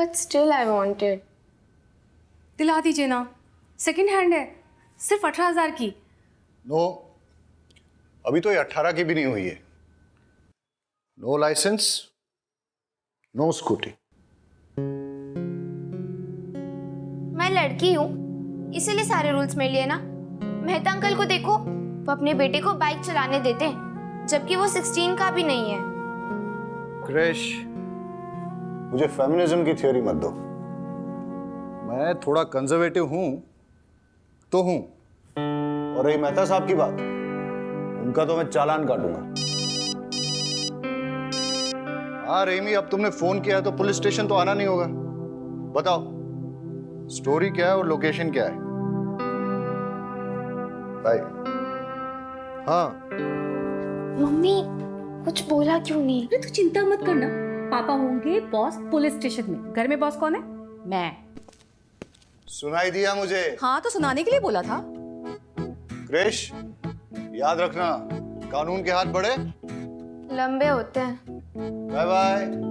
But still I wanted. दिला दीजिए ना, सेकंड हैंड है, सिर्फ 18,000 की। नो, अभी तो ये 18 की भी नहीं हुई है। No licence, no scooty. मैं लड़की हूँ, इसीलिए सारे रूल्स मेरे लिए ना। मेहता अंकल को देखो, वो अपने बेटे को बाइक चलाने देते हैं, जबकि वो 16 का भी नहीं है। क्रिश, मुझे फेमिनिज्म की थ्योरी मत दो। मैं थोड़ा कंजर्वेटिव हूं तो हूं, और रही मेहता साहब की बात, उनका तो मैं चालान काटूंगा। हाँ रेमी, अब तुमने फोन किया है तो पुलिस स्टेशन तो आना नहीं होगा। बताओ स्टोरी क्या है और लोकेशन क्या है? बाय। हाँ मम्मी कुछ बोला क्यों नहीं? अरे तू चिंता मत करना, पापा होंगे बॉस पुलिस स्टेशन में। घर में बॉस कौन है? मैं। सुनाई दिया मुझे। हाँ तो सुनाने के लिए बोला था। क्रिश, याद रखना, कानून के हाथ बड़े लंबे होते हैं। Bye bye.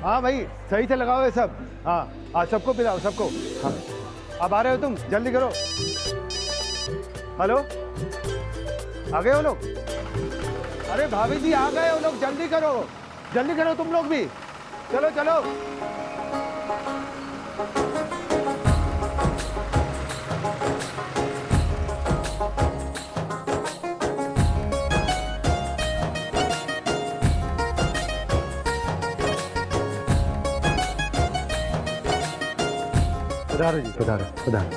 हाँ भाई, सही से लगाओ ये सब। हाँ हाँ, सबको पिलाओ सबको। हाँ, अब आ रहे हो तुम, जल्दी करो। हेलो, आ गए हो लोग? अरे भाभी जी आ गए हो लोग, जल्दी करो तुम लोग भी। चलो चलो। पधारो जी, पधारो।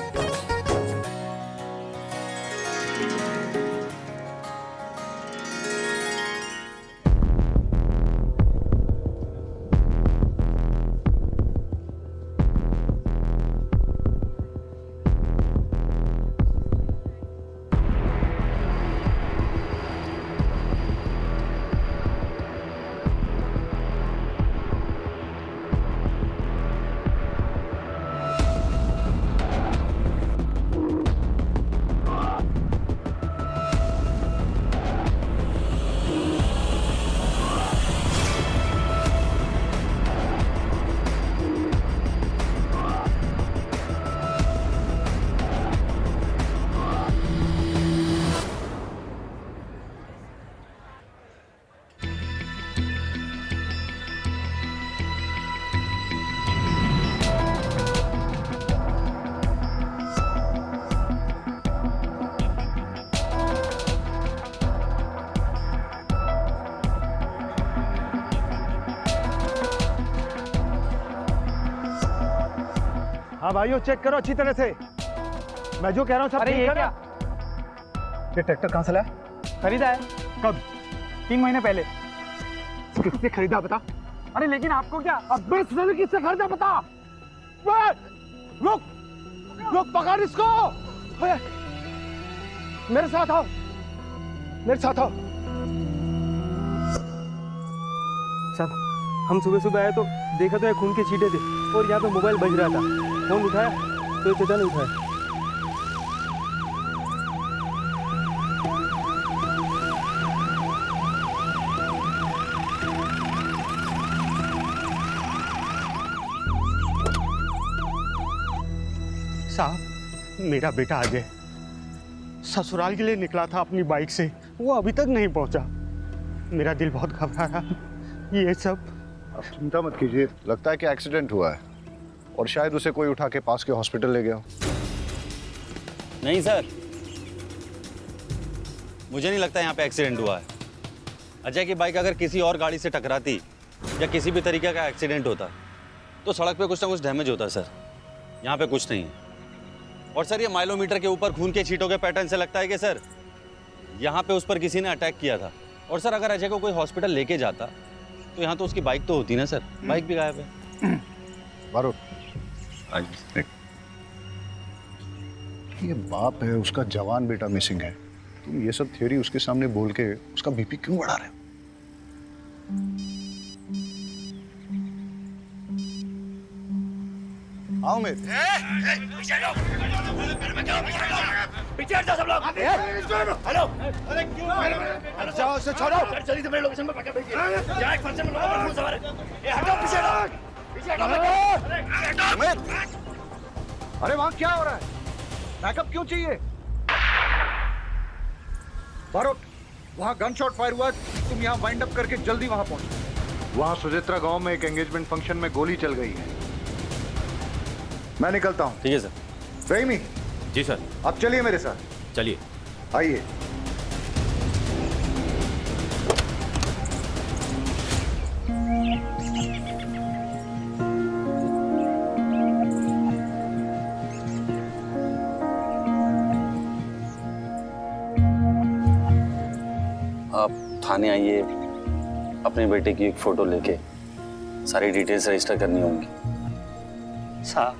हाँ भाइयों, चेक करो अच्छी तरह से। मैं जो कह रहा हूँ सब ठीक है ना? ये ट्रैक्टर कहाँ से लाया? खरीदा है। कब? 3 महीने पहले। किससे खरीदा बता? अरे लेकिन आपको क्या? अब किससे खरीदा बता? रुक रुक, पकड़ इसको। मेरे साथ आओ। साहब, हम सुबह आए तो देखा तो ये खून के छींटे थे और यहाँ पे मोबाइल बज रहा था। फोन उठाया तो ये चाचा ने उठाया। साहब, मेरा बेटा अजय ससुराल के लिए निकला था अपनी बाइक से, वो अभी तक नहीं पहुंचा। मेरा दिल बहुत घबरा रहा। ये सब। आप चिंता मत कीजिए, लगता है कि एक्सीडेंट हुआ है और शायद उसे कोई उठा के पास के हॉस्पिटल ले गया हो। नहीं सर, मुझे नहीं लगता यहाँ पे एक्सीडेंट हुआ है। अजय की बाइक अगर किसी और गाड़ी से टकराती या किसी भी तरीके का एक्सीडेंट होता तो सड़क पे कुछ ना कुछ डैमेज होता सर। यहाँ पे कुछ नहीं है। और सर, ये माइलोमीटर के ऊपर खून के छींटों के पैटर्न से लगता है कि सर यहाँ पे उस पर किसी ने अटैक किया था। और सर, अगर अजय को कोई हॉस्पिटल लेके जाता तो यहाँ तो उसकी बाइक तो होती ना सर। बाइक भी गायब है। बारूद, ये बाप है, उसका जवान बेटा मिसिंग है। तुम ये सब थ्योरी उसके सामने बोल के उसका बीपी क्यों बढ़ा रहे हो? आओ मेरे जाओ उसे छोड़ो। अरे वहां क्या हो रहा है? बैकअप क्यों चाहिए? बारोट, वहां गन शॉट फायर हुआ, तुम यहाँ वाइंड अप करके जल्दी वहां पहुंचो। वहां सुजित्रा गांव में एक एंगेजमेंट फंक्शन में गोली चल गई है। मैं निकलता हूँ। ठीक है सर। फहीमी, जी सर। आप चलिए मेरे साथ। चलिए। आइए। आप थाने आइए, अपने बेटे की एक फोटो लेके सारी डिटेल्स रजिस्टर करनी होंगी। साहब,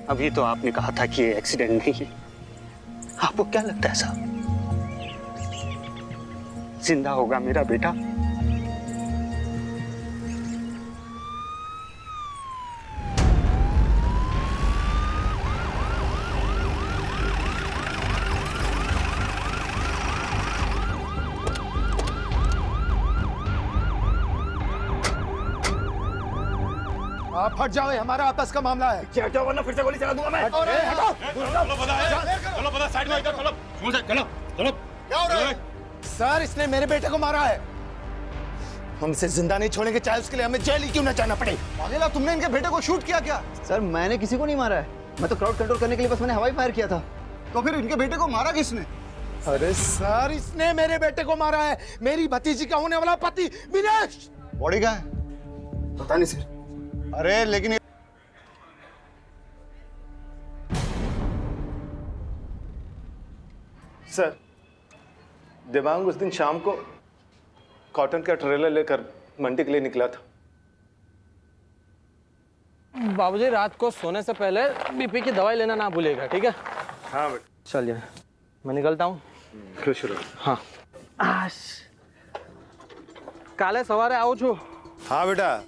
अभी तो आपने कहा था कि ये एक्सीडेंट नहीं है। आपको क्या लगता है साहब, जिंदा होगा मेरा बेटा? आप हट जाओ, ये हमारा आपस का मामला है। क्या क्या, वरना फिर से गोली चला दूंगा मैं। हटो। क्या हो रहा है? सर, इसने मेरे बेटे को मारा है। हम इसे जिंदा नहीं छोड़ेंगे, चाहे उसके लिए हमें जेल ही क्यों न जाना पड़े। पागल, तुमने इनके बेटे को शूट किया क्या? सर, मैंने किसी को नहीं मारा है। मैं तो क्राउड कंट्रोल करने के लिए बस मैंने हवाई फायर किया था। तो फिर इनके बेटे को मारा किसने? अरे सर, इसने मेरे बेटे को मारा है। मेरी भतीजी का होने वाला पति विनेश। बॉडी कहाँ है? पता नहीं सर। अरे लेकिन सर, देवांग उस दिन शाम को कॉटन का ट्रेलर लेकर मंडी के लिए निकला था। बाबूजी, रात को सोने से पहले बीपी की दवाई लेना ना भूलिएगा, ठीक है? हाँ बेटा। चलिए, मैं निकलता हूँ। खुश रहो। हाँ। काले सवारे आऊँ छू। हाँ बेटा।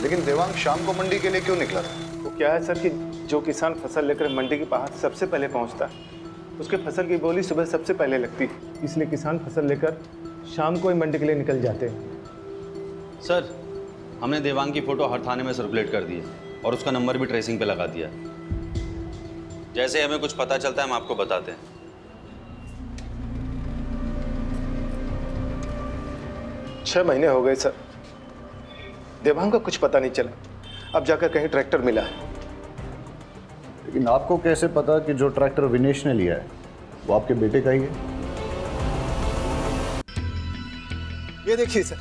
लेकिन देवांग शाम को मंडी के लिए क्यों निकला था? वो क्या है सर कि जो किसान फसल लेकर मंडी के बाहर सबसे पहले पहुंचता है, उसके फसल की बोली सुबह सबसे पहले लगती है। इसलिए किसान फसल लेकर शाम को ही मंडी के लिए निकल जाते हैं। सर, हमने देवांग की फोटो हर थाने में सर्कुलेट कर दी है और उसका नंबर भी ट्रेसिंग पे लगा दिया है। जैसे हमें कुछ पता चलता है हम आपको बताते हैं। 6 महीने हो गए सर, देवांग का कुछ पता नहीं चला। अब जाकर कहीं ट्रैक्टर मिला है। लेकिन आपको कैसे पता कि जो ट्रैक्टर विनेश ने लिया है वो आपके बेटे का ही है? ये देखिए सर,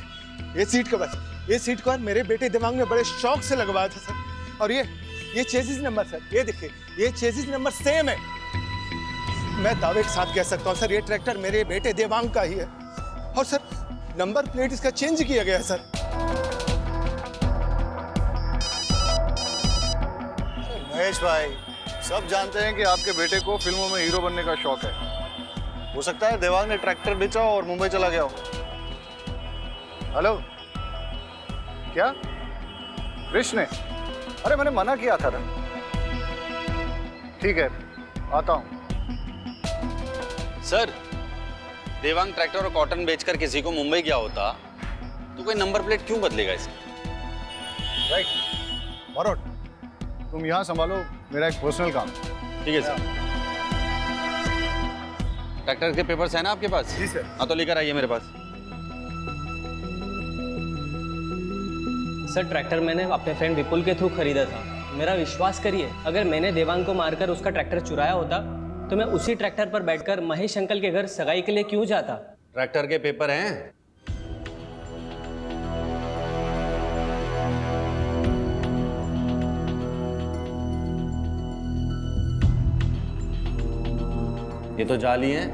ये सीट कवर, ये सीट कवर मेरे बेटे देवांग ने बड़े शौक से लगवाया था सर। और ये चेसिस नंबर सर, ये देखिए, ये चेसिस नंबर सेम है। मैं दावे के साथ कह सकता हूँ सर, ये ट्रैक्टर मेरे बेटे देवांग का ही है। और सर, नंबर प्लेट इसका चेंज किया गया है सर। महेश भाई, सब जानते हैं कि आपके बेटे को फिल्मों में हीरो बनने का शौक है। हो सकता है देवांग ने ट्रैक्टर बेचा और मुंबई चला गया हो। हेलो, क्या कृष्ण ने? अरे मैंने मना किया था ना। ठीक है, आता हूं। सर, देवांग ट्रैक्टर और कॉटन बेचकर किसी को मुंबई गया होता तो कोई नंबर प्लेट क्यों बदलेगा इसकी? राइट। बारोट, तुम यहाँ संभालो, मेरा एक पर्सनल काम। ठीक है सर। ट्रैक्टर के पेपर्स हैं ना आपके पास? जी सर। हाँ, तो लेकर आइए मेरे पास। सर, ट्रैक्टर मैंने अपने फ्रेंड विपुल के थ्रू खरीदा था। मेरा विश्वास करिए, अगर मैंने देवांग को मारकर उसका ट्रैक्टर चुराया होता तो मैं उसी ट्रैक्टर पर बैठकर महेश अंकल के घर सगाई के लिए क्यों जाता? ट्रैक्टर के पेपर हैं? ये तो जाली हैं।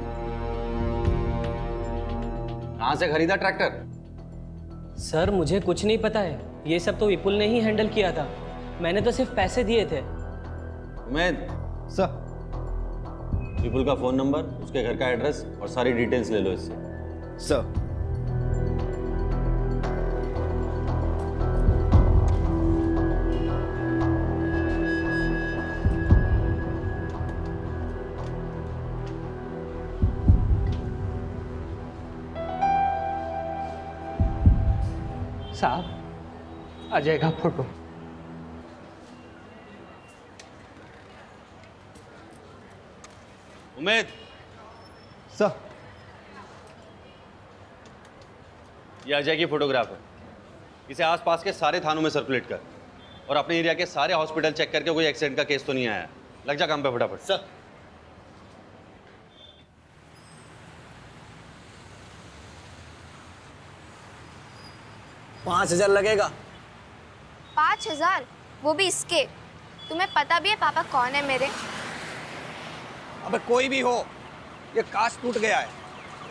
कहां से खरीदा ट्रैक्टर? सर मुझे कुछ नहीं पता है, ये सब तो विपुल ने ही हैंडल किया था। मैंने तो सिर्फ पैसे दिए थे। उमेद, सर विपुल का फ़ोन नंबर, उसके घर का एड्रेस और सारी डिटेल्स ले लो इससे। सर साहब आ जाएगा फोटो। उमेद, सर ये अजय की फोटोग्राफ है। इसे आसपास के सारे थानों में सर्कुलेट कर और अपने एरिया के सारे हॉस्पिटल चेक करके कोई एक्सीडेंट का केस तो नहीं आया। लग जा काम पे फटाफट। सर 5,000 लगेगा। 5,000? वो भी इसके? तुम्हें पता भी है पापा कौन है मेरे? अबे कोई भी हो, ये कांच टूट गया है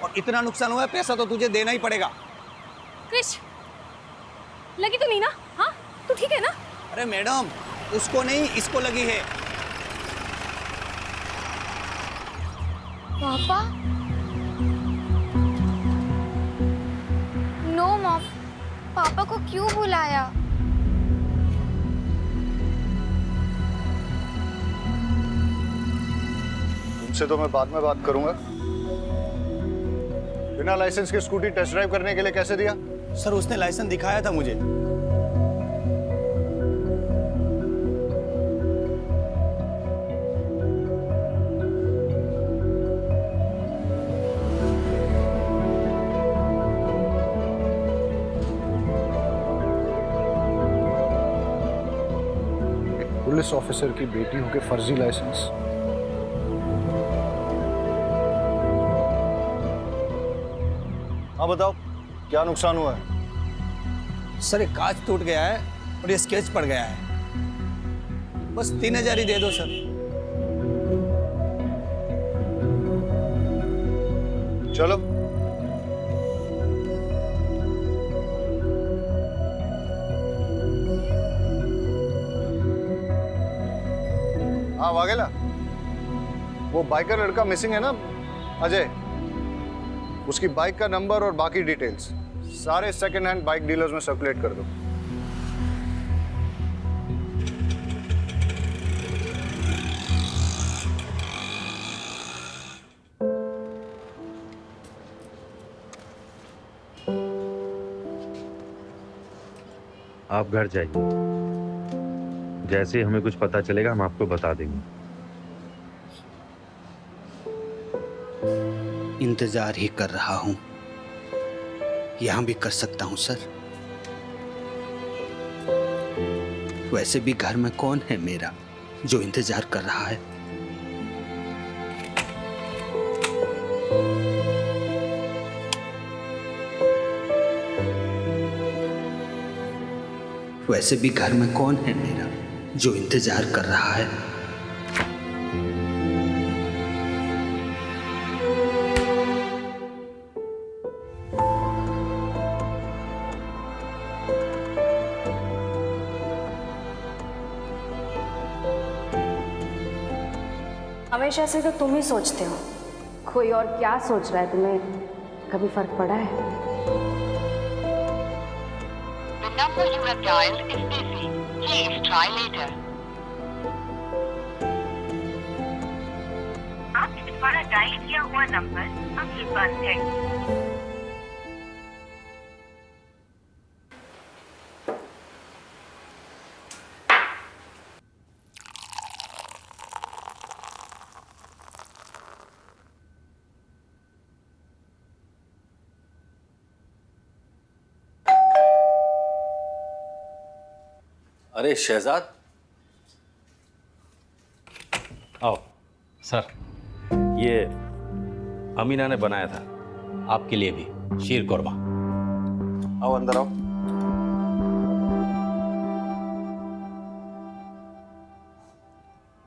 और इतना नुकसान हुआ है, पैसा तो तुझे देना ही पड़ेगा। क्रिश, लगी तो नहीं ना? हाँ, तू ठीक है ना? अरे मैडम, उसको नहीं, इसको लगी है। पापा? नो मॉम, पापा को क्यों बुलाया? तुमसे तो मैं बाद में बात करूंगा। बिना लाइसेंस के स्कूटी टेस्ट ड्राइव करने के लिए कैसे दिया? सर उसने लाइसेंस दिखाया था मुझे। पुलिस ऑफिसर की बेटी होके फर्जी लाइसेंस। हाँ बताओ, क्या नुकसान हुआ है? सर ये कांच टूट गया है और ये स्केच पड़ गया है। बस 3,000 ही दे दो सर। चलो। हाँ वाघेला, वो बाइकर लड़का मिसिंग है ना, अजय। उसकी बाइक का नंबर और बाकी डिटेल्स सारे सेकंड हैंड बाइक डीलर्स में सर्कुलेट कर दो। आप घर जाइए, जैसे ही हमें कुछ पता चलेगा हम आपको बता देंगे। इंतजार ही कर रहा हूं, यहां भी कर सकता हूं सर। वैसे भी घर में कौन है मेरा जो इंतजार कर रहा है? वैसे भी घर में कौन है मेरा जो इंतजार कर रहा है? हमेशा से तो तुम ही सोचते हो, कोई और क्या सोच रहा है तुम्हें कभी फर्क पड़ा है? The number you have dialed is busy. Please try later. आपके द्वारा डायल किया हुआ नंबर अभी बंद है। अरे शहजाद, आओ। सर ये अमीना ने बनाया था आपके लिए भी शीर कोरमा। आओ अंदर आओ।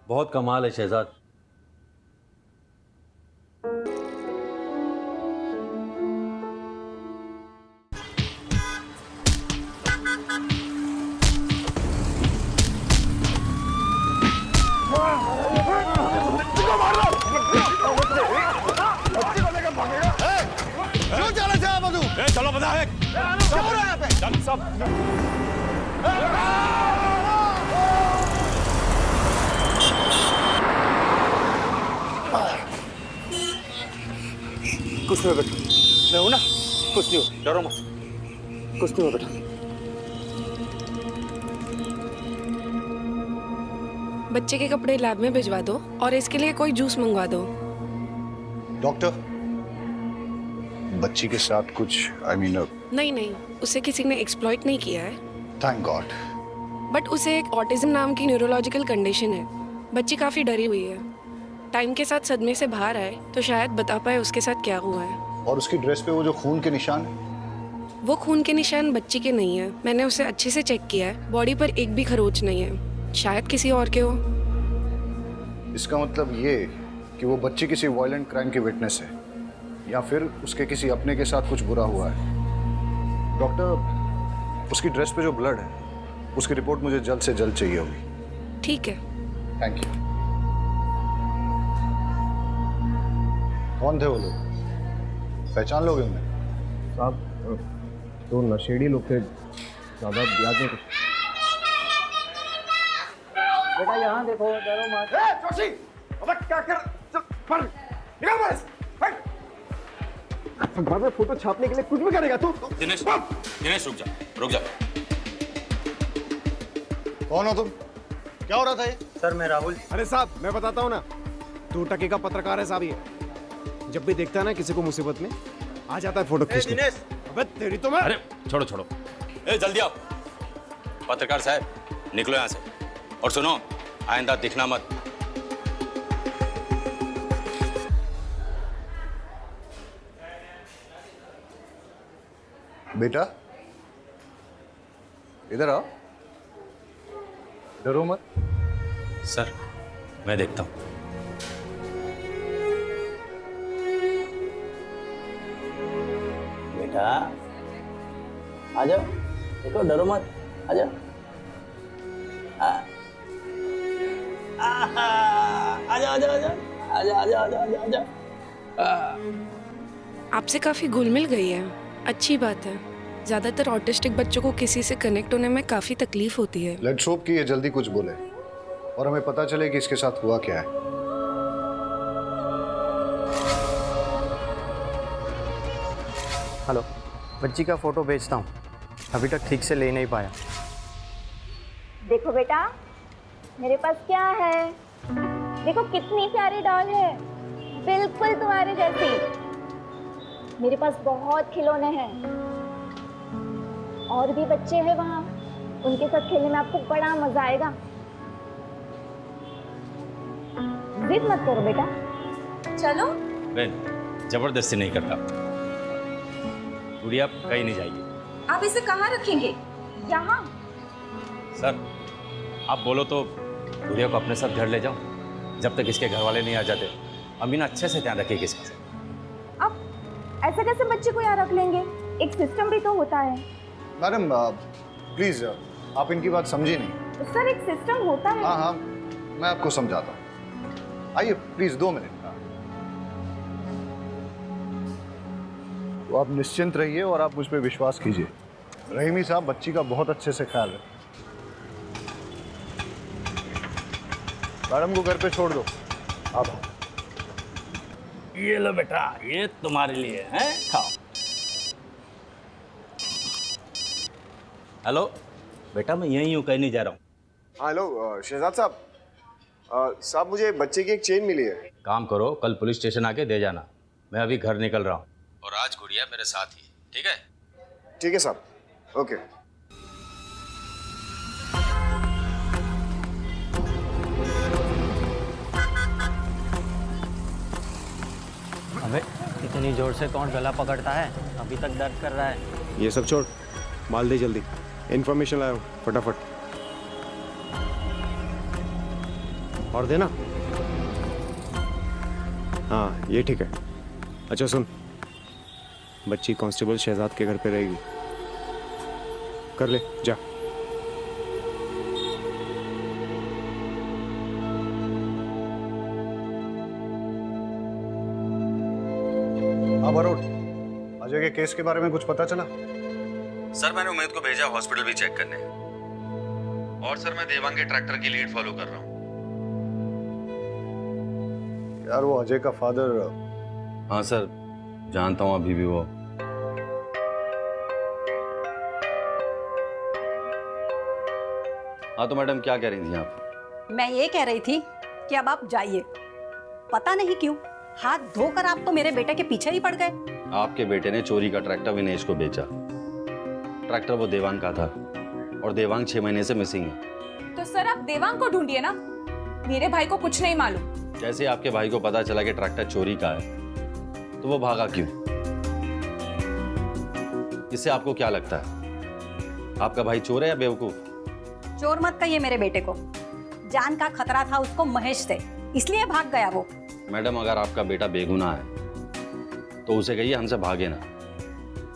बहुत कमाल है शहजाद। चलो बता है क्या हो रहा है यहाँ पे? चल सब कुछ नहीं हो बेटा, मैं हूं ना, कुछ नहीं हो, डरो मत, कुछ नहीं हो बेटा। बच्चे के कपड़े लैब में भिजवा दो और इसके लिए कोई जूस मंगवा दो। डॉक्टर, बच्ची के साथ कुछ नहीं नहीं, उसे किसी ने एक्सप्लॉइट नहीं किया है, थैंक गॉड। बट उसे एक ऑटिज्म नाम की न्यूरोलॉजिकल कंडीशन है। बच्ची काफ़ी डरी हुई है। टाइम के साथ सदमे से बाहर आए तो शायद बता पाए उसके साथ क्या हुआ है। और उसकी ड्रेस पे वो जो खून के निशान है? वो खून के निशान बच्ची के नहीं है। मैंने उसे अच्छे से चेक किया है, बॉडी पर एक भी खरोच नहीं है। शायद किसी और के हो। इसका मतलब ये कि वो बच्ची किसी वायलेंट क्राइम की विटनेस है या फिर उसके किसी अपने के साथ कुछ बुरा हुआ है। डॉक्टर, उसकी ड्रेस पे जो ब्लड है उसकी रिपोर्ट मुझे जल्द से जल्द चाहिए होगी। ठीक है। Thank you. कौन थे वो लोग? पहचान लोगे उन्हें? साहब तो नशेड़ी लोग थे, ज़्यादा याद नहीं कुछ। बेटा यहाँ देखो, डरो मत। जोशी, अबे क्या कर? चल पर निकल बस। अखबार में फोटो छापने के लिए कुछ भी करेगा तू? दिनेश, दिनेश रुक जा। कौन हो तुम? क्या हो रहा था ये? सर मैं राहुल। अरे साहब मैं बताता हूँ ना, 2 टके का पत्रकार है साहब ये। जब भी देखता है ना किसी को मुसीबत में, आ जाता है फोटो खींचने। दिनेश, अबे तेरी तो मैं। अरे छोड़ो, ए जल्दी आओ। पत्रकार साहब निकलो यहाँ से, और सुनो, आइंदा दिखना मत। बेटा इधर आओ, डरो मत। सर मैं देखता हूँ। बेटा आ जाओ, देखो डरो मत, आ जाओ। आजा। आपसे काफ़ी घुल मिल गई है, अच्छी बात है। ज़्यादातर ऑटिस्टिक बच्चों को किसी से कनेक्ट होने में काफ़ी तकलीफ होती है। लेट्स होप कि ये जल्दी कुछ बोले और हमें पता चले कि इसके साथ हुआ क्या है। हेलो, बच्ची का फोटो भेजता हूँ, अभी तक ठीक से ले नहीं पाया। देखो बेटा, मेरे पास क्या है, देखो कितनी प्यारी डॉल है, बिल्कुल तुम्हारे जैसी। मेरे पास बहुत खिलौने हैं, और भी बच्चे हैं वहाँ, उनके साथ खेलने में आपको बड़ा मजा आएगा। जिद मत करो बेटा, चलो। बहन जबरदस्ती नहीं करता, गुड़िया कहीं नहीं जाएगी। आप इसे कहाँ रखेंगे? यहाँ। सर आप बोलो तो गुड़िया को अपने साथ घर ले जाओ, जब तक इसके घर वाले नहीं आ जाते। अमीना अच्छे से ध्यान रखिएगा इसका। अब ऐसे कैसे बच्चे को यहाँ रख लेंगे? एक सिस्टम भी तो होता है। मैडम प्लीज, आप इनकी बात समझी नहीं। सर एक सिस्टम होता है। हाँ मैं आपको समझाता हूँ। आइए प्लीज 2 मिनट। तो आप निश्चिंत रहिए और आप मुझ पर विश्वास कीजिए। रहीमी साहब बच्ची का बहुत अच्छे से ख्याल रखें। मैडम को घर पे छोड़ दो। आप ये लो बेटा, ये तुम्हारे लिए है, खाओ। हेलो बेटा, मैं यहीं हूँ, कहीं नहीं जा रहा हूँ। हेलो शहजाद साहब, साहब मुझे बच्चे की एक चेन मिली है। काम करो, कल पुलिस स्टेशन आके दे जाना। मैं अभी घर निकल रहा हूँ, और आज गुड़िया मेरे साथ ही, ठीक है? ठीक है साहब, ओके। अबे इतनी जोर से कौन गला पकड़ता है? अभी तक दर्द कर रहा है। ये सब छोड़, माल दे जल्दी। इन्फॉर्मेशन लाओ फटाफट, और देना। हाँ ये ठीक है। अच्छा सुन, बच्ची कांस्टेबल शहजाद के घर पे रहेगी। कर ले जा। अब अरोड़ अजय के केस के बारे में कुछ पता चला? सर मैंने उमेद को भेजा हॉस्पिटल भी चेक करने, और सर मैं देवांग के ट्रैक्टर की लीड फॉलो कर रहा हूँ। यार वो अजय का फादर। हाँ सर, जानता हूँ अभी भी वो। हाँ तो मैडम क्या कह रही थी आप? मैं ये कह रही थी कि अब आप जाइए। पता नहीं क्यों हाथ धोकर आप तो मेरे बेटे के पीछे ही पड़ गए। आपके बेटे ने चोरी का ट्रैक्टर विनेश को बेचा। ट्रैक्टर वो देवांग का था और देवांग 6 महीने से मिसिंग है। तो सर आप देवांग को ढूंढिए ना, मेरे भाई को कुछ नहीं मालूम। जैसे आपके भाई को पता चला कि ट्रैक्टर चोरी का है तो वो भागा क्यों? इससे आपको क्या लगता है, आपका भाई चोर है या बेवकूफ? चोर मत कहिए मेरे बेटे को, जान का खतरा था उसको महेश से, इसलिए भाग गया वो। मैडम अगर आपका बेटा बेगुनाह है तो उसे कहिए हमसे भागे ना,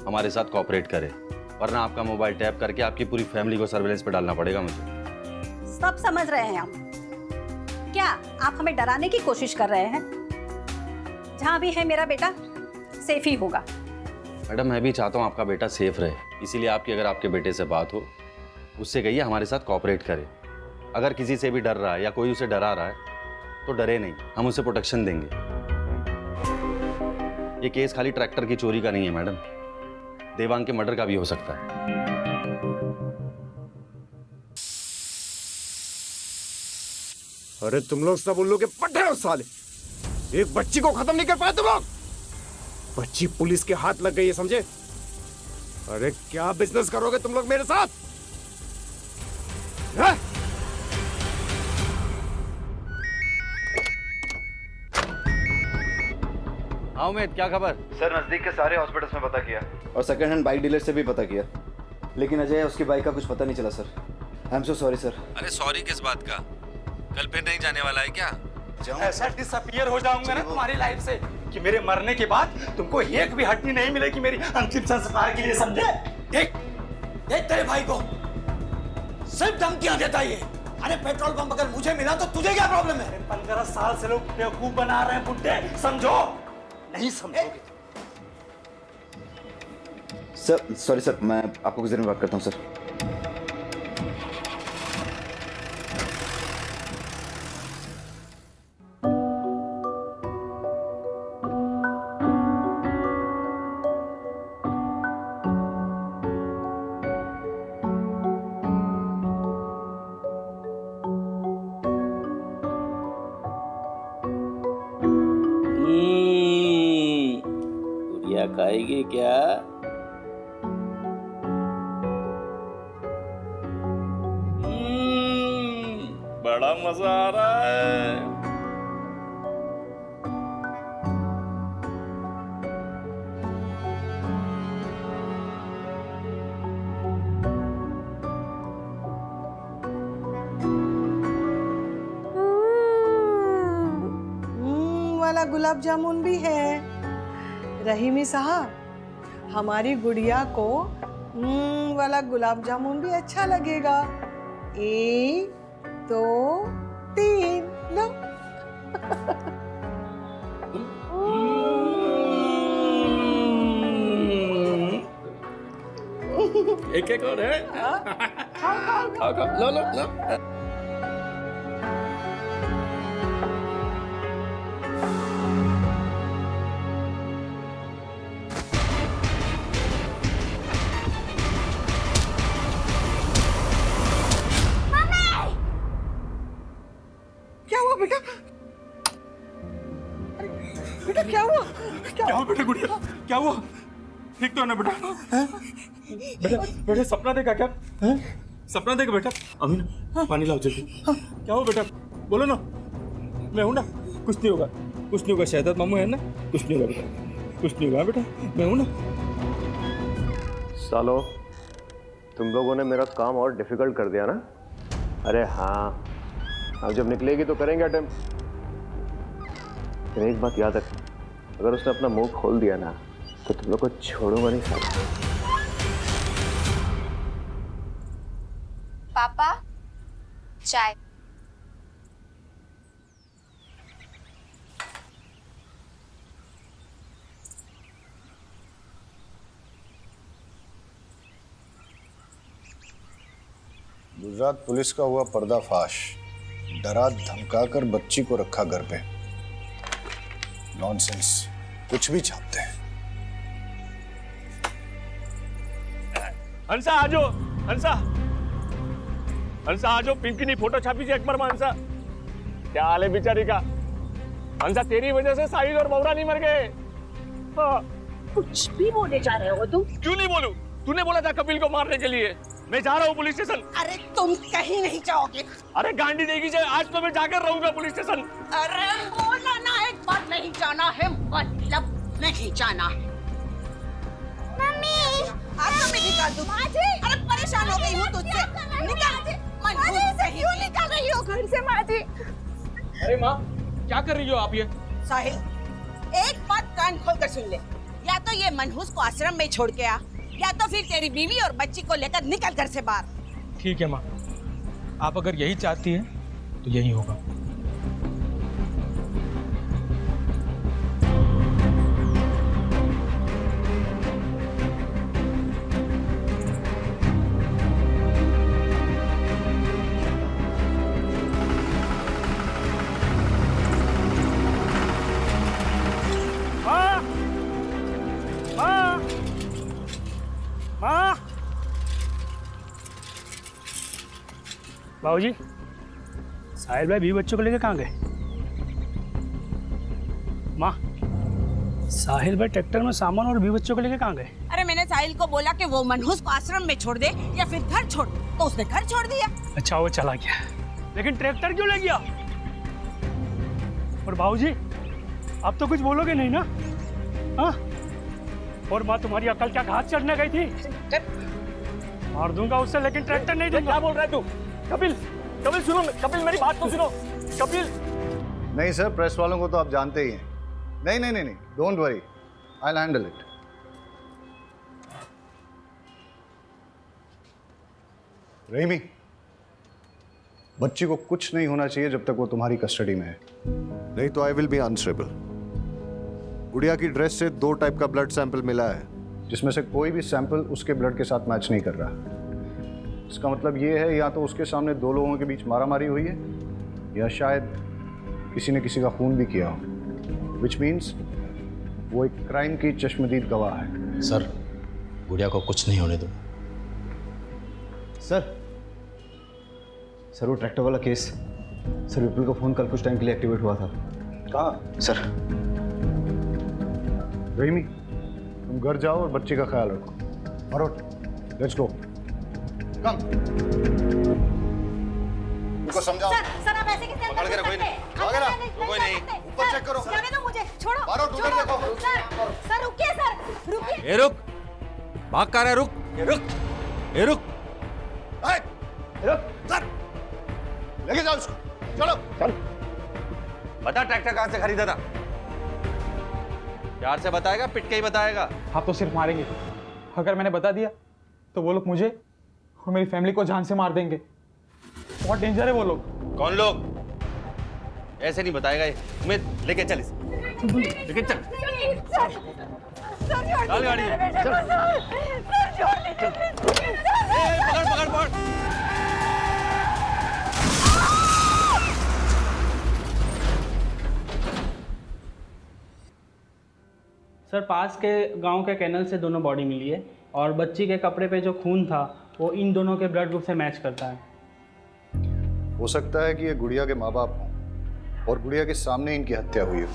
हमारे साथ कोऑपरेट करे, वरना आपका मोबाइल टैप करके आपकी पूरी फैमिली को सर्विलेंस पे डालना पड़ेगा मुझे। सब समझ रहे हैं हम। क्या आप हमें डराने की कोशिश कर रहे हैं? जहां भी है मेरा बेटा सेफ ही होगा। मैडम मैं भी चाहता हूँ आपका बेटा सेफ रहे, इसीलिए आपकी अगर आपके बेटे से बात हो उससे कहिए हमारे साथ कोऑपरेट करे। अगर किसी से भी डर रहा है या कोई उसे डरा रहा है तो डरे नहीं, हम उसे प्रोटेक्शन देंगे। ये केस खाली ट्रैक्टर की चोरी का नहीं है मैडम, देवांग के मर्डर का भी हो सकता है। अरे तुम लोग सब उल्लू के पट्टे हो साले, एक बच्ची को खत्म नहीं कर पाए तुम लोग। बच्ची पुलिस के हाथ लग गई है, समझे? अरे क्या बिजनेस करोगे तुम लोग मेरे साथ? है? हाँ उमेद, क्या खबर? सर नजदीक के सारे हॉस्पिटल्स में पता किया और सेकंड हैंड बाइक डीलर से भी पता किया, लेकिन अजय उसकी बाइक का कुछ पता नहीं चला sir. I am so sorry sir. अरे सॉरी किस बात का? कल फिर नहीं जाने वाला है क्या? ऐसा डिसअपियर हो जाऊंगा ना तुम्हारी लाइफ से कि मेरे मरने के बाद तुमको एक भी हड्डी नहीं मिलेगी मेरी अंतिम संस्कार के लिए, समझे? देख देख तेरे भाई को सिर्फ धमकियां देता ये। अरे पेट्रोल पंप अगर मुझे मिला तो तुझे क्या प्रॉब्लम है? 15 साल से लोग बेवकूफ बना रहे हैं बुड्ढे, समझो? नहीं समझोगे। सर सॉरी सर, मैं आपको कुछ देर में बात करता हूँ सर। गुड़िया खाएगी क्या? बड़ा मजा आ रहा है। वाला गुलाब जामुन भी है। रहीमी साहब, हमारी गुड़िया को वाला गुलाब जामुन भी अच्छा लगेगा। 1 2 3 लो। एक एक और है। खाओ खाओ, लो लो लो। क्या हुआ बेटा? बेटा क्या हुआ? क्या हुआ बेटा? गुड़िया क्या हुआ? ठीक तो है ना बेटा? बेटा बेटा सपना देखा क्या? सपना देखा बेटा? अमीन पानी लाओ जल्दी। क्या हुआ बेटा? बोलो ना, मैं हूं ना, कुछ नहीं होगा, कुछ नहीं होगा। शहजाद मामू है ना, कुछ नहीं होगा बेटा, कुछ नहीं होगा बेटा, मैं हूं ना। सालो तुम लोगों ने मेरा काम और डिफिकल्ट कर दिया ना। अरे हाँ, अब जब निकलेगी तो करेंगे अटेम्प्ट। लेकिन एक बात याद रख, अगर उसने अपना मुंह खोल दिया ना तो तुम लोग को छोड़ूंगा नहीं साला। पापा चाय। गुजरात पुलिस का हुआ पर्दाफाश। डरा धमका कर बच्ची को रखा घर पे। नॉनसेंस, कुछ भी छापते हैं। हंसा आ जाओ, हंसा हंसा आ जाओ, पिंकी ने फोटो छापी थी अकबर में। हंसा क्या हाल है बेचारी का? हंसा तेरी वजह से साहिल और बौरा नहीं मर गए। हाँ। कुछ भी बोले जा रहे हो तुम? क्यों नहीं बोलूं? तूने बोला था कपिल को मारने के लिए। मैं जा रहा हूँ पुलिस स्टेशन। अरे तुम कहीं नहीं जाओगे। अरे गांडी देगी जाए, आज तो मैं जाकर रहूंगा पुलिस स्टेशन। अरे बोला ना, एक बार नहीं जाना है मतलब नहीं जाना है। मम्मी, आपको मैं निकाल दूँ। अरे परेशान हो गई हूँ तुझसे। निकाल। क्यों निकाल रही हो घर से माँ जी? अरे माँ, क्या कर रही हो आप ये? साहिल, एक बात कान खोलकर सुन ले। या तो ये मनहूस को आश्रम में छोड़ के आ, या तो फिर तेरी बीवी और बच्ची को लेकर निकल घर से बाहर। ठीक है माँ, आप अगर यही चाहती हैं तो यही होगा। बाबूजी, साहिल भाई 20 बच्चों को लेकर कहाँ गए? माँ, साहिल भाई ट्रैक्टर में सामान और 20 बच्चों को लेकर कहाँ गए? अरे मैंने साहिल को बोला कि वो मनहूस को आश्रम में छोड़ दे या फिर घर छोड़, तो उसने घर छोड़ दिया। अच्छा, वो चला गया, लेकिन ट्रैक्टर क्यों ले गया? और बाबूजी, आप तो कुछ बोलोगे नहीं ना? हाँ? और माँ, तुम्हारी अकल क्या घास चढ़ने गई थी? मार दूंगा उससे, लेकिन ट्रैक्टर नहीं दूंगा। क्या बोल रहा है तू? कपिल, कपिल सुनो, कपिल मेरी बात तो सुनो। कपिल। नहीं सर, प्रेस वालों को तो आप जानते ही हैं। नहीं नहीं नहीं नहीं, don't worry, I will handle it. Rahimi, बच्ची को कुछ नहीं होना चाहिए जब तक वो तुम्हारी कस्टडी में है, नहीं तो आई विल बी आंसरेबल। गुड़िया की ड्रेस से 2 टाइप का ब्लड सैंपल मिला है, जिसमें से कोई भी सैंपल उसके ब्लड के साथ मैच नहीं कर रहा। इसका मतलब ये है, या तो उसके सामने 2 लोगों के बीच मारामारी हुई है, या शायद किसी ने किसी का खून भी किया हो, विच मीन्स वो एक क्राइम की चश्मदीद गवाह है। सर, गुड़िया को कुछ नहीं होने दो। सर वो ट्रैक्टर वाला केस, सर विपुल का फोन कल कुछ टाइम के लिए एक्टिवेट हुआ था। कहाँ? सर। रहीमी, तुम घर जाओ और बच्ची का ख्याल रखो। Marot, let's go. कम। उनको समझाओ। सर आप ऐसे कैसे पकड़ के रखो इन्हें। आगे ना, कोई नहीं। ऊपर चेक करो। जाने दो मुझे, छोड़ो। मारो, उधर देखो। सर रुकिए, सर रुकिए। ए रुक, भाग कर रहा है, रुक, रुक, ए रुक, रुक, सर, लेके जाओ उसको, चलो, चल। बता ट्रैक्टर कहाँ से खरीदा था? प्यार से बताएगा, पिट के ही बताएगा? आप तो सिर्फ मारेंगे। अगर मैंने बता दिया तो वो लोग मुझे और मेरी फैमिली को जान से मार देंगे। बहुत डेंजर है वो लोग। कौन लोग? ऐसे नहीं बताएगा ये। तुम्हें लेके चल इसे। लेके चल। चल गाड़ी में। चल। पकड़ पकड़ पकड़। सर, पास के गांव के कैनल से दोनों बॉडी मिली है और बच्ची के कपड़े पे जो खून था वो इन दोनों के ब्लड ग्रुप से मैच करता है। हो सकता है कि ये गुड़िया के माँ बाप हों और गुड़िया के सामने इनकी हत्या हुई हो।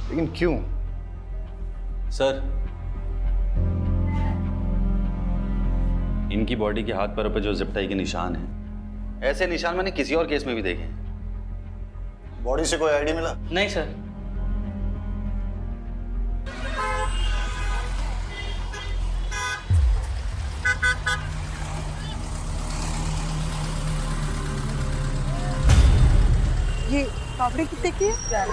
लेकिन क्यों? सर, इनकी बॉडी के हाथ पैरों पे जो जिप टाई के निशान हैं, ऐसे निशान मैंने किसी और केस में भी देखे। बॉडी से कोई आईडी मिला? नहीं सर। ये पापड़ी कितने की है?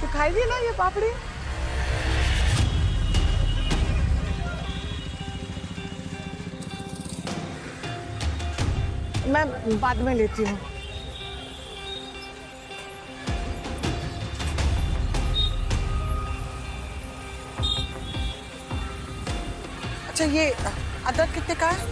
तो खाई भी ना ये पापड़ी। मैं बाद में लेती हूँ। अच्छा ये अदरक कितने का है?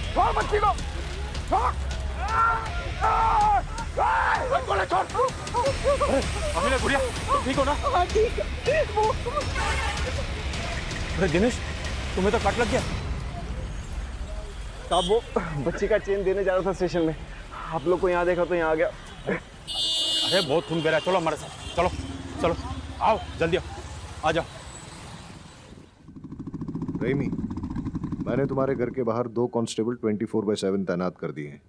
छोड़ बच्ची को, छोड़। अमीना गुड़िया तुम ठीक हो ना? हाँ ठीक है। अरे दिनेश तुम्हें तो कट लग गया। साहब वो बच्ची का चेन देने जा रहा था स्टेशन में, आप लोग को यहाँ देखा तो यहाँ आ गया। अरे बहुत खून बह रहा है, चलो हमारे साथ, चलो चलो आओ जल्दी आओ, आ जाओ। रहीमी, मैंने तुम्हारे घर के बाहर 2 कांस्टेबल 24/7 तैनात कर दिए हैं।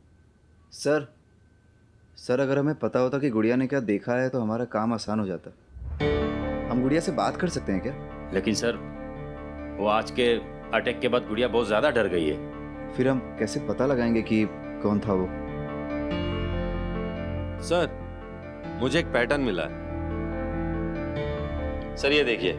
सर अगर हमें पता होता कि गुड़िया ने क्या देखा है तो हमारा काम आसान हो जाता। हम गुड़िया से बात कर सकते हैं क्या? लेकिन सर वो आज के अटैक के बाद गुड़िया बहुत ज्यादा डर गई है। फिर हम कैसे पता लगाएंगे कि कौन था वो? सर मुझे एक पैटर्न मिला है। सर ये देखिए,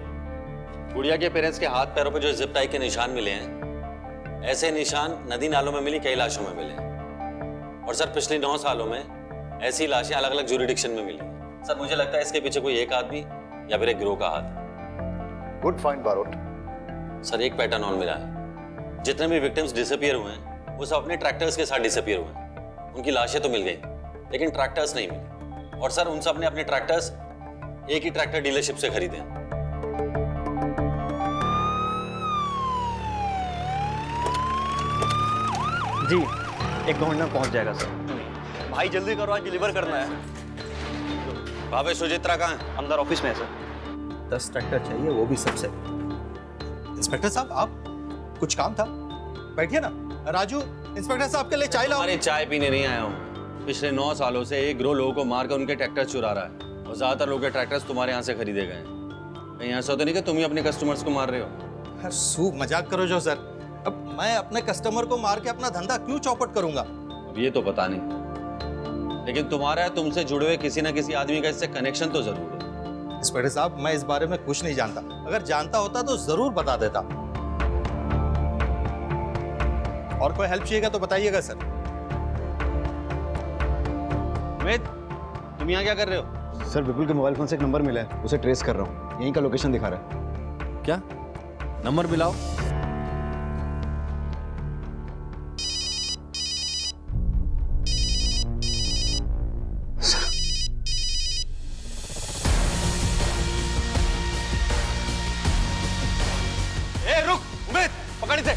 गुड़िया के पेरेंट्स के हाथ पैरों पे जो जिप टाई के निशान मिले हैं, ऐसे निशान नदी नालों में मिली कई लाशों में मिले हैं। और सर पिछले 9 सालों में ऐसी लाशें अलग अलग ज्यूरिडिक्शन में मिली हैं। सर मुझे लगता है इसके पीछे कोई एक आदमी या फिर एक गिरोह का हाथ है। Good find Barot. सर एक पैटर्न और मिला है, जितने भी विक्टिम्स डिसअपियर हुए हैं वो सब अपने ट्रैक्टर्स के साथ डिसअपियर हुए हैं। उनकी लाशें तो मिल गई लेकिन ट्रैक्टर्स नहीं मिले। और सर उन सब ने अपने ट्रैक्टर्स एक ही ट्रैक्टर डीलरशिप से खरीदे हैं। जी 1-2 मिनट में पहुंच जाएगा सर। भाई जल्दी करो, आज डिलीवर करना है। भावे सुचित्रा कहाँ है? अंदर ऑफिस में है सर। 10 ट्रैक्टर चाहिए, वो भी सबसे। इंस्पेक्टर साहब आप कुछ काम था? बैठिए ना। राजू इंस्पेक्टर साहब के लिए चाय लाओ। अरे चाय पीने नहीं आया हूँ। पिछले 9 सालों से एक गिरोह लोगों को मारकर उनके ट्रैक्टर चुरा रहा है और ज्यादातर लोगों के ट्रैक्टर्स तुम्हारे यहाँ से खरीदे गए हैं। कहीं ऐसा तो नहीं कि तुम ही अपने कस्टमर्स को मार रहे हो? सूप मजाक करो जो सर। अब मैं अपने कस्टमर को मार के अपना धंधा क्यों चौपट करूंगा? अब ये तो पता नहीं, लेकिन तुम्हारा तुमसे जुड़े हुए किसी ना किसी आदमी का इससे कनेक्शन तो जरूर है। इंस्पेक्टर साहब मैं इस बारे में कुछ नहीं जानता, अगर जानता होता तो जरूर बता देता। और कोई हेल्प चाहिएगा तो बताइएगा सर। अमित तुम यहाँ क्या कर रहे हो? सर विपुल के मोबाइल फोन से एक नंबर मिला है, उसे ट्रेस कर रहा हूँ। यहीं का लोकेशन दिखा रहा है। क्या नंबर मिलाओ। ए रुक उमेद, पकड़ इसे।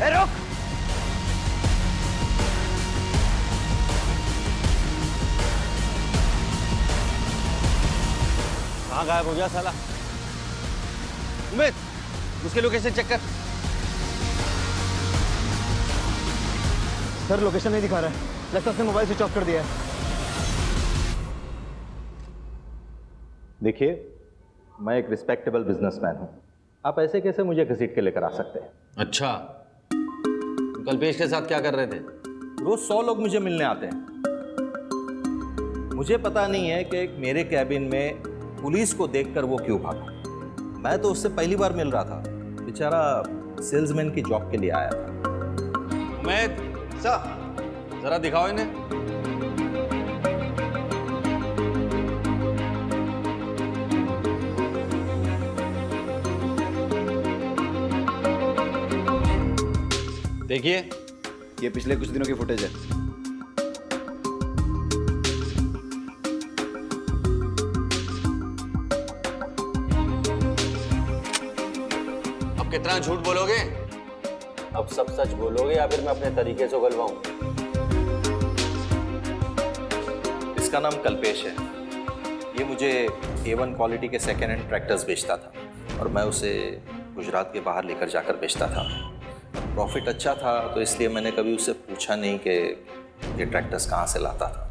ए रुक। कहाँ गायब हो गया साला? उमेद उसके लोकेशन चेक कर। सर लोकेशन नहीं दिखा रहा है, लगता है उसने मोबाइल स्विच ऑफ कर दिया है। देखिए मैं एक रिस्पेक्टेबल बिजनेसमैन हूँ, आप ऐसे कैसे मुझे घसीट के लेकर आ सकते हैं? अच्छा तुम कल्पेश के साथ क्या कर रहे थे? रोज 100 लोग मुझे मिलने आते हैं। मुझे पता नहीं है कि मेरे कैबिन में पुलिस को देखकर वो क्यों भागा। मैं तो उससे पहली बार मिल रहा था, बेचारा सेल्समैन की जॉब के लिए आया था। उमेद जरा दिखाओ इन्हें। देखिए ये पिछले कुछ दिनों की फुटेज है। अब कितना झूठ बोलोगे? अब सब सच बोलोगे या फिर मैं अपने तरीके से उगलवाऊं? इसका नाम कल्पेश है। ये मुझे A1 क्वालिटी के सेकेंड हैंड ट्रैक्टर्स बेचता था और मैं उसे गुजरात के बाहर लेकर जाकर बेचता था। प्रॉफिट अच्छा था तो इसलिए मैंने कभी उससे पूछा नहीं कि ये ट्रैक्टर्स कहाँ से लाता था।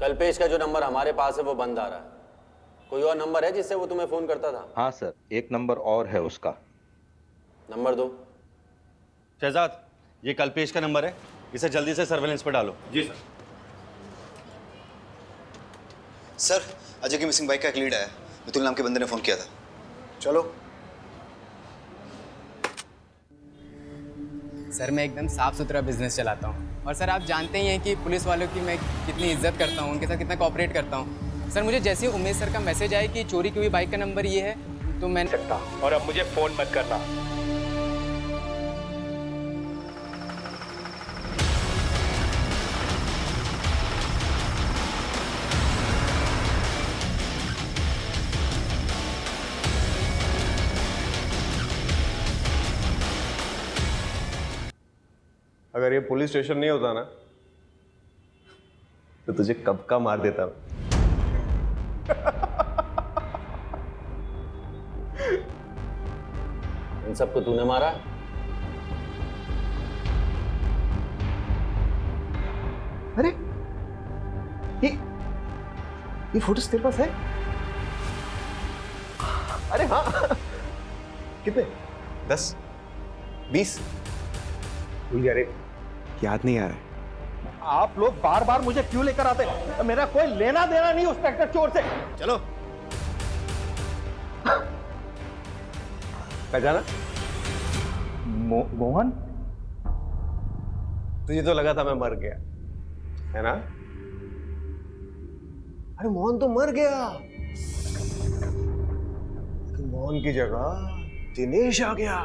कल्पेश का जो नंबर हमारे पास है वो बंद आ रहा है। कोई और नंबर है जिससे वो तुम्हें फोन करता था? हाँ सर, एक नंबर और है उसका। नंबर दो। शहजाद ये कल्पेश का नंबर है, इसे जल्दी से सर्वेलेंस पर डालो। जी सर। सर, अजय की मिसिंग बाइक का एक लीड आया। मितुल नाम के बंदे ने फोन किया था। चलो। सर मैं एकदम साफ सुथरा बिजनेस चलाता हूँ और सर आप जानते ही हैं कि पुलिस वालों की मैं कितनी इज्जत करता हूँ, उनके साथ कितना कोऑपरेट करता हूँ। सर मुझे जैसे ही उमेश सर का मैसेज आया कि चोरी की हुई बाइक का नंबर ये है तो मैं सकता और अब मुझे फोन मत करना। अगर ये पुलिस स्टेशन नहीं होता ना तो तुझे कब का मार देता। इन सबको तूने मारा? अरे ये फोटोज तेरे पास है? अरे हाँ। कितने? 10 20? भूल गया रे, याद नहीं आ रहा है। आप लोग बार बार मुझे क्यों लेकर आते हैं? मेरा कोई लेना देना नहीं उस ट्रैक्टर चोर से। चलो। पहचाना? मोहन? तुझे तो लगा था मैं मर गया, है ना? अरे मोहन तो मर गया, लेकिन मोहन की जगह दिनेश आ गया।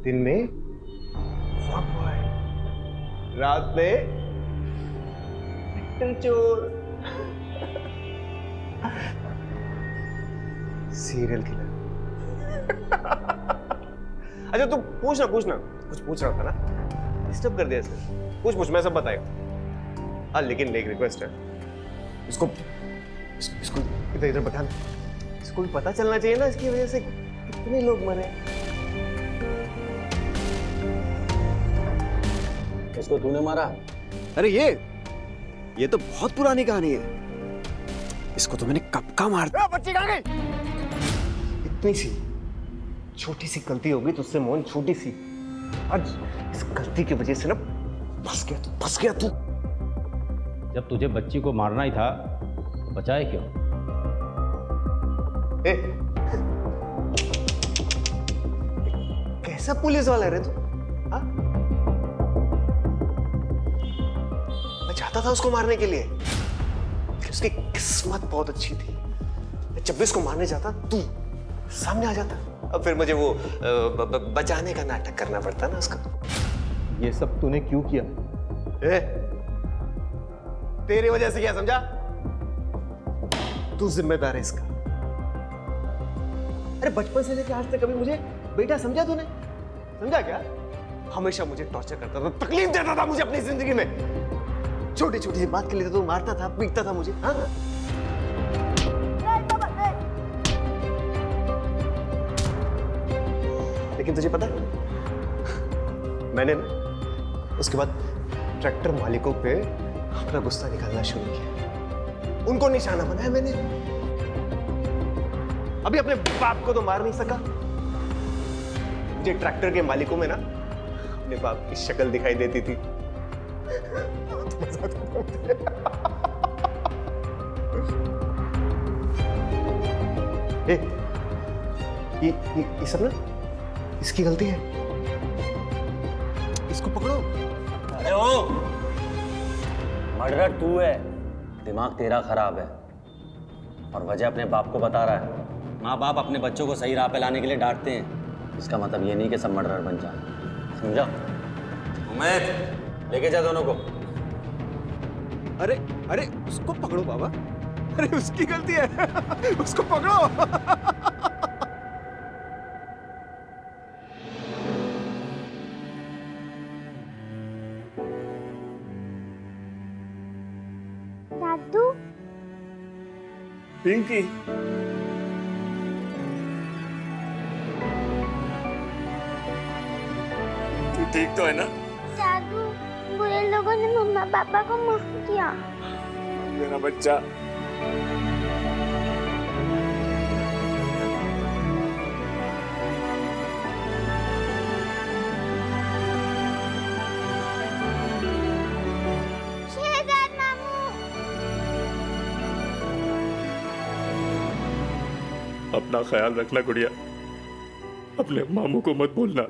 दिन में फ्रॉड बॉय, रात में ट्रैक्टर चोर, सीरियल किलर। अच्छा तू पूछना कुछ पूछ रहा था ना, डिस्टर्ब कर दिया इसने। पूछ मैं सब बताएगा। हाँ लेकिन एक रिक्वेस्ट है, इसको इधर इधर बता। इसको भी पता चलना चाहिए ना इसकी वजह से कितने लोग मरे। इसको तूने मारा? अरे ये तो बहुत पुरानी कहानी है। इसको तो मैंने कब का मार दिया। बच्ची कहाँ गई? इतनी सी छोटी सी गलती हो गई तुझसे मोहन, छोटी सी। आज इस गलती की वजह से ना फंस गया तू। जब तुझे बच्ची को मारना ही था तो बचाए क्यों? कैसा पुलिस वाला है रे तू? हाँ? मैं चाहता था उसको मारने के लिए, उसकी किस्मत बहुत अच्छी थी। जब भी उसको मारने जाता तू सामने आ जाता, अब फिर मुझे वो बचाने का नाटक करना पड़ता ना उसका। ये सब तूने क्यों किया? तेरी वजह से, क्या समझा? तू जिम्मेदार है इसका। अरे बचपन से लेकर आज तक कभी मुझे बेटा समझा तूने? समझा क्या? हमेशा मुझे टॉर्चर करता था, तकलीफ देता था मुझे अपनी जिंदगी में। छोटी छोटी बात के लिए तो मारता था, पीटता था मुझे। हाँ? लेकिन तुझे पता मैंने ना उसके बाद ट्रैक्टर मालिकों पे अपना गुस्सा निकालना शुरू किया, उनको निशाना बनाया मैंने। अभी अपने बाप को तो मार नहीं सका, मुझे ट्रैक्टर के मालिकों में ना अपने बाप की शक्ल दिखाई देती थी। ये सब ना इसकी गलती है, इसको पकड़ो। अरे ओ, मर्डर तू है, दिमाग तेरा खराब है और वजह अपने बाप को बता रहा है। माँ बाप अपने बच्चों को सही राह पे लाने के लिए डांटते हैं, इसका मतलब ये नहीं कि सब मर्डर बन जाए, समझा? उमेद लेके जा दोनों को। अरे उसको पकड़ो बाबा, अरे उसकी गलती है, उसको पकड़ो। दादू, पिंकी, तू ठीक तो है ना? दादू, बुरे लोगों ने मम्मा पापा को मार दिया। मेरा बच्चा। शहजाद मामू, अपना ख्याल रखना गुड़िया, अपने मामू को मत भूलना।